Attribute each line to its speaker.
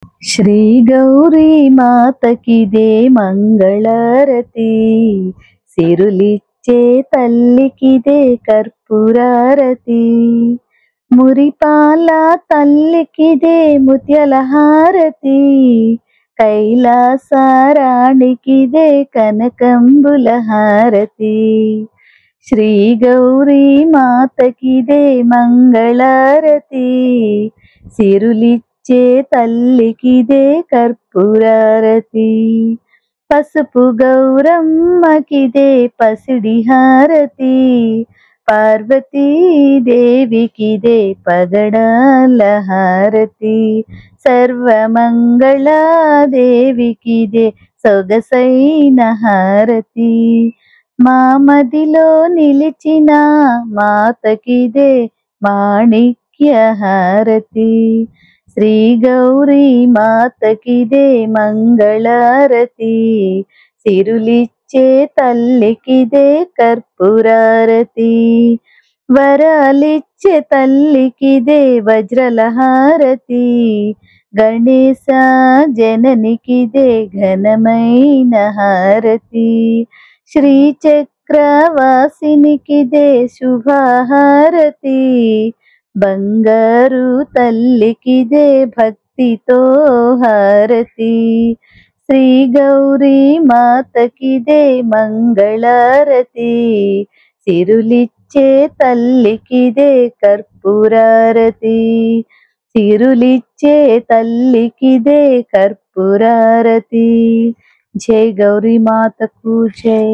Speaker 1: శ్రీ గౌరీ మాతకిదే మంగళారతి, సిరులిచ్చే తల్లికిదే కర్పూరారతి, మురిపాల తల్లికిదే ముత్యాల హారతి, కైలాసారాణికిదే కనకంబుల హారతి. శ్రీ గౌరీ మాతకిదే మంగళారతి, సిరులిచ్చే తల్లికిదే కర్పూరారతి, పసుపు గౌరమ్మకిదే పసిడి హారతి, పార్వతీదేవికిదే పగడాల హారతి, సర్వమంగళాదేవికిదే సొగసైన హారతి, మా మదిలో నిలిచిన మాతకిదే మాణిక్య హారతి. శ్రీ గౌరీ మాతకిదే మంగళారతి, సిరులిచ్చే తల్లికిదే కర్పూరారతి, వరాలిచ్చే తల్లికిదే వజ్రల హారతి, గణేశ జననికిదే ఘనమైన హారతి, శ్రీచక్రవాసినికిదే శుభహారతి, బంగారు తల్లికిదే భక్తితో హారతి. శ్రీ గౌరీ మాతకిదే మంగళారతి, సిరులిచ్చే తల్లికిదే కర్పూరారతి, సిరులిచ్చే తల్లికిదే కర్పూరారతి. జై గౌరీ మాతకు జై.